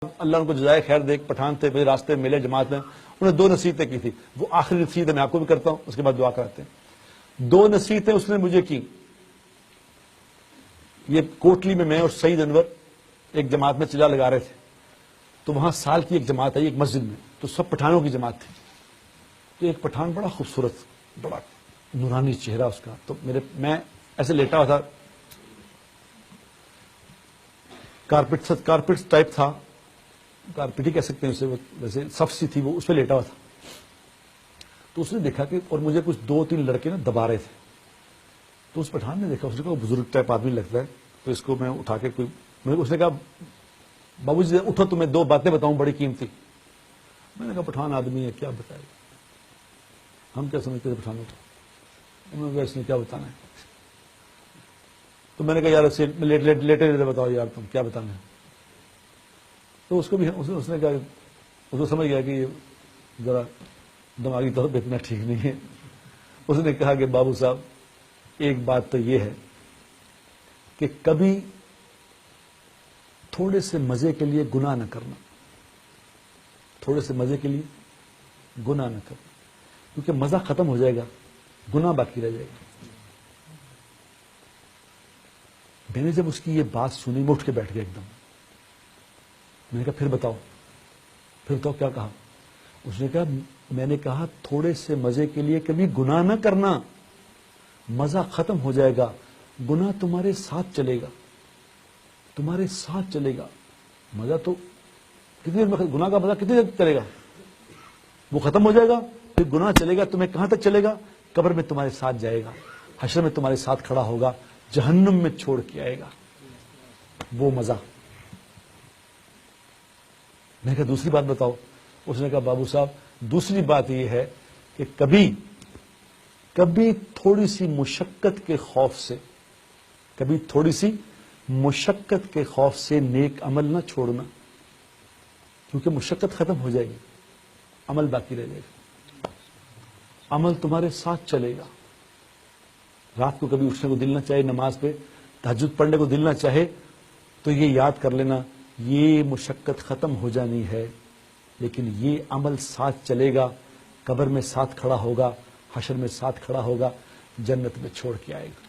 اللہ ان کو جزائے خیر دے، پٹھان تھے، میرے راستے میں ملے جماعت میں، انہوں نے 2 نصیحتیں کی تھی. وہ آخری نصیحت میں آپ کو بھی کرتا ہوں، اس کے بعد دعا کراتے ہیں. 2 نصیحتیں اس نے مجھے کی. یہ کوٹلی میں اور سعید انور ایک جماعت میں چلا لگا رہے تھے، تو وہاں سال کی ایک جماعت آئی ایک مسجد میں، تو سب پٹھانوں کی جماعت تھی. تو ایک پٹھان بڑا خوبصورت، بڑا نورانی چہرہ اس کا، تو میں ایسے لیٹا ہوا تھا، کارپیٹ ٹائپ تھا، کارپیٹ ہی کہہ سکتے ہیں اسے، ویسے صف سی تھی، وہ اس پہ لیٹا ہوا تھا. تو اس نے دیکھا کہ اور مجھے کچھ 2-3 لڑکے نا دبا رہے تھے. تو اس پٹھان نے دیکھا، اس نے کہا بزرگ ٹائپ آدمی لگتا ہے، تو اس کو میں اٹھا کے اس نے کہا بابو جی اٹھو تمہیں 2 باتیں بتاؤں بڑی قیمتی. میں نے کہا پٹھان آدمی ہے کیا بتائے گا، ہم کیا سمجھتے تھے پٹھانوں کو. انہوں نے کہا اس نے کیا بتانا ہے. تو میں نے کہا یار لیٹے بتاؤ یار تم کیا بتانا ہے. تو اس کو بھی اس نے کہا، اس کو سمجھ گیا کہ یہ ذرا دماغی طور پہ اتنا ٹھیک نہیں ہے. اس نے کہا کہ بابو صاحب ایک بات تو یہ ہے کہ کبھی تھوڑے سے مزے کے لیے گناہ نہ کرنا، تھوڑے سے مزے کے لیے گناہ نہ کرنا، کیونکہ مزہ ختم ہو جائے گا، گناہ باقی رہ جائے گا. میں نے جب اس کی یہ بات سنی میں اٹھ کے بیٹھ گیا ایک دم. میں نے کہا پھر بتاؤ کیا کہا. اس نے کہا میں نے کہا تھوڑے سے مزے کے لیے کبھی گناہ نہ کرنا، مزہ ختم ہو جائے گا، گناہ تمہارے ساتھ چلے گا، تمہارے ساتھ چلے گا. مزہ تو کتنی دیر، گناہ کا مزہ کتنی دیر چلے گا، وہ ختم ہو جائے گا، پھر گناہ چلے گا. تمہیں کہاں تک چلے گا؟ قبر میں تمہارے ساتھ جائے گا، حشر میں تمہارے ساتھ کھڑا ہوگا، جہنم میں چھوڑ کے آئے گا وہ مزہ. میں نے کہا دوسری بات بتاؤ. اس نے کہا بابو صاحب دوسری بات یہ ہے کہ کبھی تھوڑی سی مشقت کے خوف سے، کبھی تھوڑی سی مشقت کے خوف سے نیک عمل نہ چھوڑنا، کیونکہ مشقت ختم ہو جائے گی، عمل باقی رہ جائے گا، عمل تمہارے ساتھ چلے گا. رات کو کبھی اٹھنے کو دل نہ چاہے، نماز پہ تہجد پڑھنے کو دل نہ چاہے، تو یہ یاد کر لینا یہ مشقت ختم ہو جانی ہے، لیکن یہ عمل ساتھ چلے گا، قبر میں ساتھ کھڑا ہوگا، حشر میں ساتھ کھڑا ہوگا، جنت میں چھوڑ کے آئے گا.